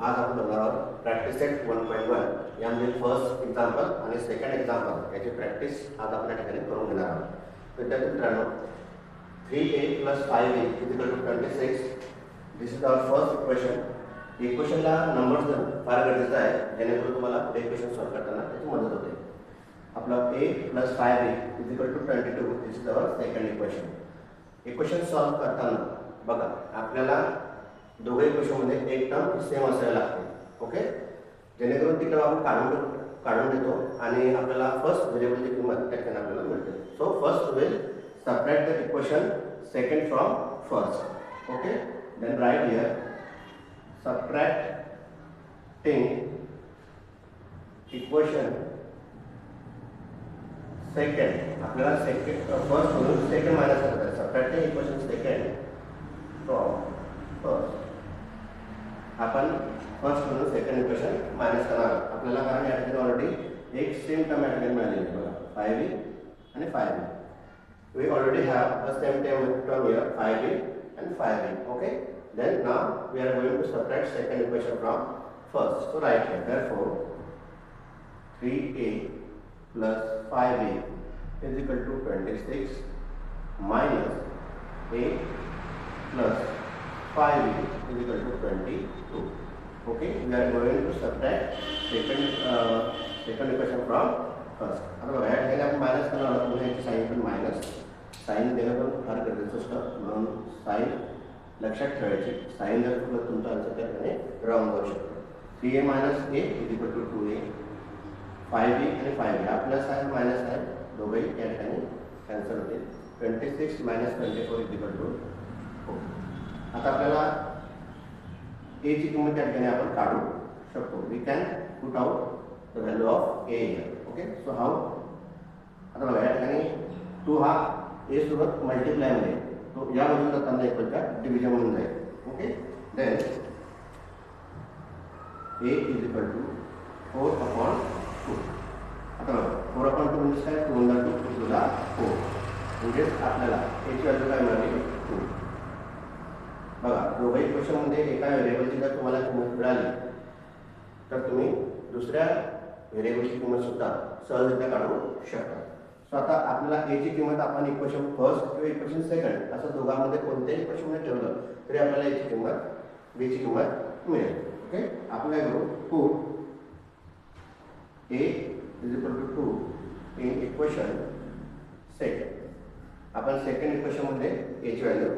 आज आपण बघणार आहोत प्रॅक्टिस सेट 1.1 यामध्ये फर्स्ट एक्झाम्पल आणि सेकंड एक्झाम्पल याची प्रॅक्टिस आज आपण या ठिकाणी करून घेणार आहोत। विद्यार्थी मित्रांनो 3a + 5b = 26 this is our first equation. इक्वेशनला नंबर्स देणं फार गरजेचं आहे जेणेकरून तुम्हाला पुढे इक्वेशन सॉल्व्ह करताना त्याची मदत होते। आपला a + 5b = 22 this is our second equation. Equation solve करताना बघा आपल्याला दोघे इक्वेशनमध्ये एक टर्म सेम असायला लागते। ओके, जेणेकरून ती टर्म आपण काढून देतो आणि आपल्याला फर्स्ट व्हेरिएबलची किंमत त्या ठिकाणी आपल्याला मिळते। So first will subtract the equation second from first. Okay, then right here subtracting equation second आपल्याला सेकंड फर्स्ट म्हणून सेकंड मायनस करता है। Subtracting equation second from first आपण फर्स्ट म्हणून सेकंड इक्वेशन मायनस करणार आहोत। आपल्याला कारण या ठिकाणी ऑलरेडी एक सेम टर्म या ठिकाणी मिळालेली आहे बघा 5b आणि 5b। We already have a same term here 5b and 5b। Okay, then now we are going to subtract second equation from first. So right here therefore 3a + 5b = 26 minus a plus 5b = 22। Okay, we are going to subtract second equation from first। आता बघा या ठिकाणी आपण minus करणार आहोत म्हणून याची sign पण मायनस साइन देणं पण फार गरजेचं असतं म्हणून साइन लक्षात ठेवायची। साइन जर चुकलं तुमचा आन्सर त्या ठिकाणी रॉंग जाऊ शकतो। 3a - a = 2a 5b आणि 5b हा प्लस आहे मायनस आहे दोघेही या ठिकाणी कॅन्सल होतील। 26 - 24 = 4। आता आपल्याला a ची किंमत त्या ठिकाणी आपण काढू शकतो। We can put out the value of a here. Okay, so how आता बघा या ठिकाणी 2 हा a सोबत मल्टिप्लाय मध्ये तो या बाजूला जाताना इक्वलच्या डिव्हिजन म्हणून जाईल। Okay, then a = 4/2। आता बघा 4/2 म्हणजे काय 2 × 2 = 4 म्हणजे आपल्याला a ची व्हॅल्यू काय मिळाली 2। बघा दोघे इक्वेशनमध्ये एका व्हेरिएबलची जर तुम्हाला किंमत मिळाली तर तुम्ही दुसऱ्या व्हेरिएबलची किंमत सुद्धा सहजरित्या काढू शकता। सो आता आपल्याला a ची किंमत आपण इक्वेशन फर्स्ट किंवा इक्वेशन सेकंड असं दोघांमध्ये कोणत्याही इक्वेशनमध्ये ठेवलं तरी आपल्याला a ची किंमत b ची किंमत मिळेल। ओके, आपण काय करू put a = 2 in equation second. आपण सेकंड इक्वेशनमध्ये a ची व्हॅल्यू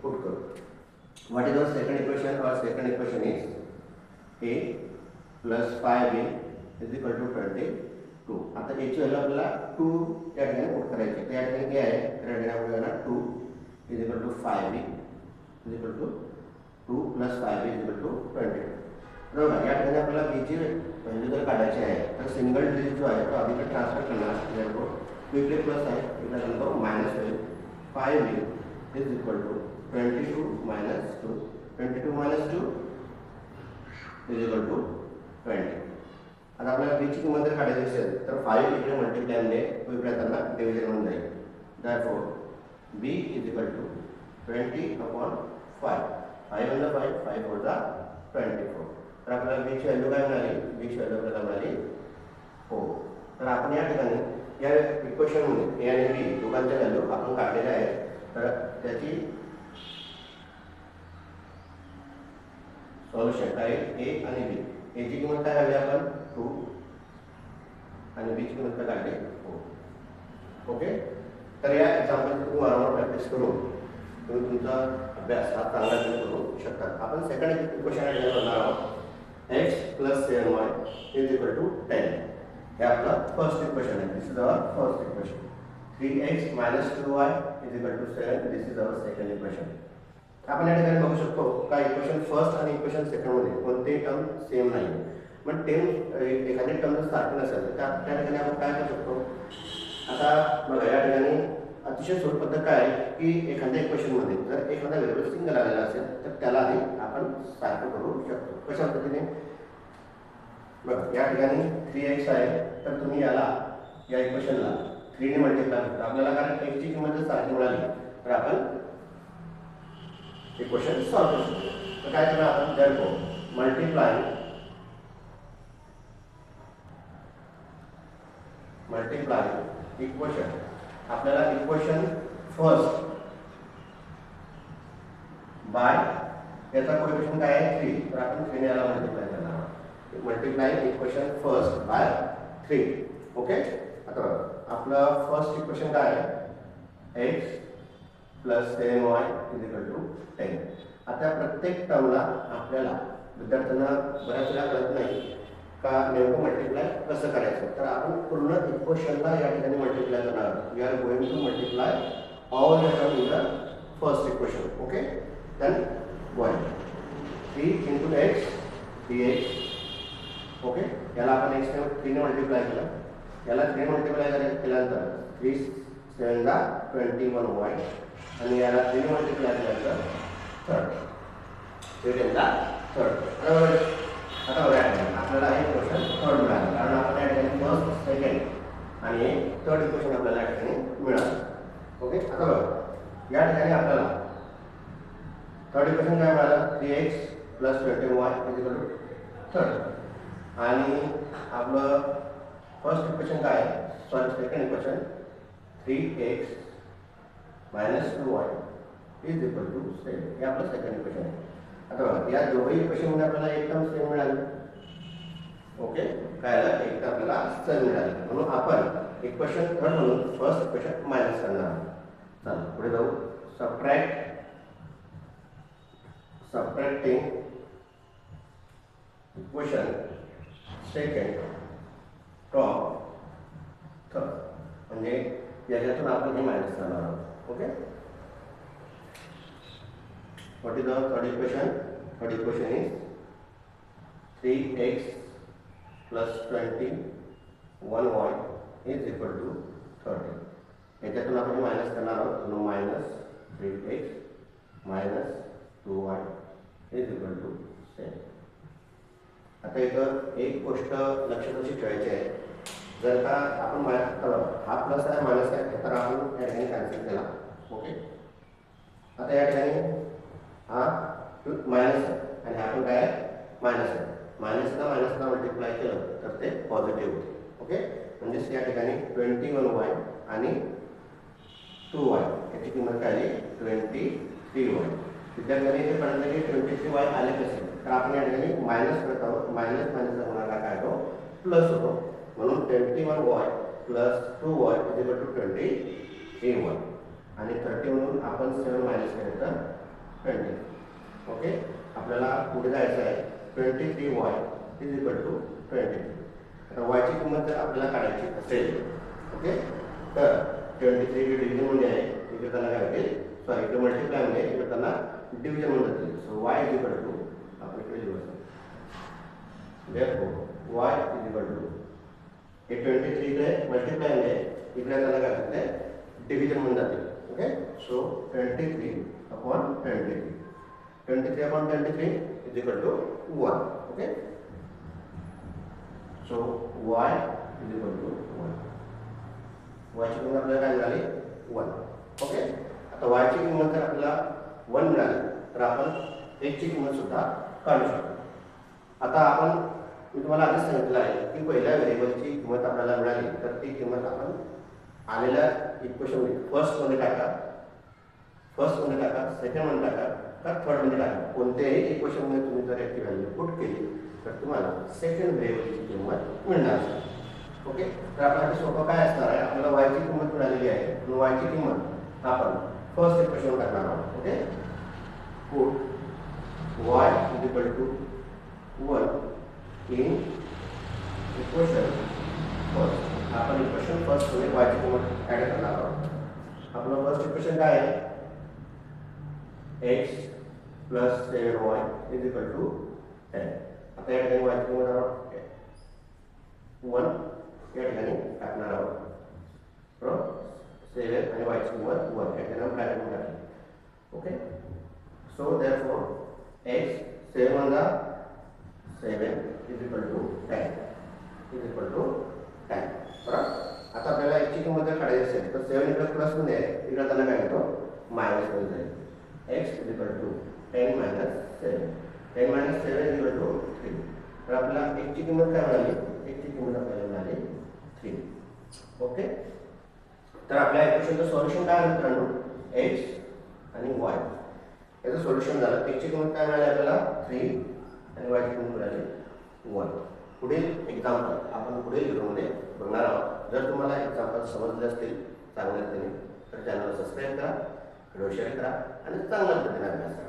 पुट करू। What is our second equation? Our second equation is a + 5b = 22। आता a ची व्हॅल्यू आपल्याला 2 या ठिकाणी पुट करायची। तर या ठिकाणी a आहे तर या ठिकाणी आपल्याला 2 = 5b = 2 + 5b = 22। बरोबर, या ठिकाणी आपल्याला b ची व्हॅल्यू जर काढायची आहे तर सिंगल डिजिट जो आहे तो आधीकडे ट्रान्सफर करणार त्याच्यावर इकडे प्लस आहे इकडे नंतर मायनस होईल। 5b = 22 - 2 22 - 2 = 20। आता आपल्याला b ची किंमत जर काढायची असेल तर 5 इकडे मल्टिप्लाय मध्ये इकडे येताना डिव्हिजन होऊन जाईल। Therefore b = 20/5 5 × 5 5 × 24। तर आपल्याला b ची व्हॅल्यू काय मिळाली b ची व्हॅल्यू आपल्याला मिळाली 4। तर आपण या ठिकाणी या इक्वेशनमध्ये a आणि b दोघांच्या व्हॅल्यू आपण काढलेल्या आहेत। तर त्याची सॉल्युशन काय a आणि b। a ची किंमत काय काढली आपण 2 आणि b ची किंमत काय काढली 4। ओके, तर या एक्झाम्पलची तुम्ही वारंवार प्रॅक्टिस करून तुम्ही तुमचा अभ्यास हा चांगला करू शकता। आपण सेकंड इक्वेशन करणार आहोत x + 7y = 10। हे आपलं फर्स्ट इक्वेशन आहे। This is our first equation. 3x - 2y = 7 this is our second equation. आपण या ठिकाणी बघू शकतो का इक्वेशन फर्स्ट आणि इक्वेशन सेकंड मध्ये कोणतेही टर्म सेम नाही। पण एखादी टर्म जर सारखी नसेल तर त्या ठिकाणी आपण काय करू शकतो। आता बघा या ठिकाणी अतिशय सोपी पद्धत काय आहे की एखाद्या इक्वेशनमध्ये जर एखादा व्हेरिएबल सिंगल आलेला असेल तर त्याला आधी आपण सारखं करू शकतो। कशा पद्धतीने बघा या ठिकाणी 3x आहे तर तुम्ही याला या इक्वेशनला 3 ने मल्टिप्लाय करता। आपल्याला कारण x ची किंमत जर सारखी मिळाली तर आपण इक्वेशन सॉल्व करू शकतो। तर काय करणार आपण देयरफॉर मल्टीप्लाय इक्वेशन, आपल्याला इक्वेशन फर्स्ट बाय याचा कोएफिशियंट काय आहे 3, तर आपण 3 ने याला मल्टिप्लाय करणार आहोत. Multiply equation first by 3. Okay. आता आपलं फर्स्ट इक्वेशन काय आहे x + 7y = 10. आता प्रत्येक टर्मला आपल्याला विद्यार्थ्यांना बऱ्याच वेळा कळत नाही का नेमकं मल्टिप्लाय कसं करायचं, तर आपण पूर्ण इक्वेशनला या ठिकाणी मल्टिप्लाय करणार आहोत. We are going to multiply all the term in the first equation. Okay. Then 1 3 × x dx. Okay. याला आपण x ने 3 ने मल्टिप्लाय केलं, याला 3 मल्टिप्लाय केल्यानंतर 3 7 21y आणि याला 3 मल्टिप्लाय केल्यानंतर 3 3 आता बघा आपल्याला हे क्वेश्चन थर्ड मिळालं, कारण आपण या ठिकाणी फर्स्ट सेकंड आणि थर्ड इक्वेशन आपल्याला या ठिकाणी मिळालं. ओके. आता बघा या ठिकाणी आपल्याला थर्ड इक्वेशन काय मिळालं 3x + 20y = 3. आणि आपलं फर्स्ट इक्वेशन काय आहे, sorry second equation 3x - 2y = 7. हे आपलं सेकंड इक्वेशन आहे. आता बघा या दोन्ही इक्वेशनमध्ये आपल्याला एक टर्म सेम मिळाली. ओके. काय आलं, एक टर्म आपल्याला सेम मिळाली, म्हणून आपण इक्वेशन थर्ड म्हणून फर्स्ट इक्वेशन मायनस करणार आहोत. चला पुढे जाऊ. Subtracting equation second from third, म्हणजे याच्यातून आपण हे मायनस करणार आहोत. Okay. What is the third equation? Third equation is 3x + 21y = 30. याच्यातून आपण मायनस करणार आहोत, -3x - 2y = 7. आता इथं एक गोष्ट लक्षात अशी ठेवायची आहे, जर का आपण हा प्लस आहे मायनस आहे तर आपण या ठिकाणी कॅन्सल केला. ओके. आता या ठिकाणी हा मायनस आहे आणि आपण काय मायनस आहे, मायनसला मल्टिप्लाय केलं तर ते पॉझिटिव्ह होते. ओके. म्हणजेच या ठिकाणी 21y आणि 2y याची किंमत काय आली 23y. विद्यार्थ्यांनी हे कळलं की 23y आले कसे, तर आपण या ठिकाणी मायनस करत आहोत, मायनसचा गुणाकार काय होतो प्लस होतो, म्हणून 21y + 2y = 23y आणि 30 म्हणून आपण 7 मायनस केलं तर 20. ओके. आपल्याला पुढे जायचं आहे 23y = 23. आता y ची किंमत जर आपल्याला काढायची असेल, ओके, तर 23 डिव्हिजन मध्ये आहे, इकडे त्यांना काय होते, सॉरी इकडे मल्टिप्लाय मध्ये इकडे त्यांना डिव्हिजन मध्ये जाते. सो y = आपण इकडे लिहू शकतो. therefore y = हे 23 इकडे मल्टिप्लाय मध्ये इकडे त्यांना काय होते डिव्हिजन मध्ये जाते. Okay. So 23/23 23/23 = 1. Okay. So y = 1. y ची किंमत आपल्याला काय मिळाली 1. ओके. आता y ची किंमत जर आपल्याला 1 मिळाली तर आपण x ची किंमत सुद्धा काढू शकतो. आता आपण मी तुम्हाला आधीच सांगितलं आहे की पहिल्या व्हेरिएबलची किंमत आपल्याला मिळाली तर ती किंमत आपण आलेल्या इक्वेशनमध्ये फर्स्टमध्ये टाका, सेकंडमध्ये टाका का थर्डमध्ये टाका. कोणत्याही इक्वेशनमध्ये तुम्ही जर याची व्हॅल्यू पुट केली तर तुम्हाला सेकंड व्हेरिएबलची किंमत मिळणार आहे. ओके. तर आपल्यासाठी सोपं काय असणार आहे, आपल्याला y ची किंमत मिळालेली आहे, म्हणून y ची किंमत आपण फर्स्ट इक्वेशन टाकणार आहोत. Okay. Put y = 1 in equation first. आपण इक्वेशन फर्स्ट मध्ये y ची किंमत ऍड करणार आहोत. आपलं फर्स्ट इक्वेशन काय आहे x + 7y = 10. आता या ठिकाणी y ची किंमत आपण 1 या ठिकाणी टाकणार आहोत. बरोबर. 7 आणि y ची किंमत 1 या ठिकाणी ब्रॅकेट मध्ये टाकली. ओके. So therefore x 7 × 7 = 10 10. बरोबर. आता आपल्याला x ची किंमत जर काढायची असेल तर 7 इकडे प्लस मध्ये आहे, इकडे त्याला काय होतो मायनस मध्ये जाईल. x = 10 - 7 10 minus 7 equal to 3. तर आपल्याला x ची किंमत काय मिळाली? x ची किंमत आपल्याला मिळाली 3. ओके. तर आपल्या इक्वेशनचं सोल्युशन काय आहे मित्रांनो? x आणि y. याचं सोल्युशन झालं. x ची किंमत काय मिळाली आपल्याला? 3 आणि y ची किंमत मिळाली 1. पुढील एक्झाम्पल आपण पुढील व्हिडिओमध्ये बघणार आहोत. जर तुम्हाला एक्झाम्पल समजले असतील चांगल्या रीतीने तर चॅनलला सबस्क्राईब करा, व्हिडिओ शेअर करा आणि चांगल्या पद्धतीने अभ्यास करा.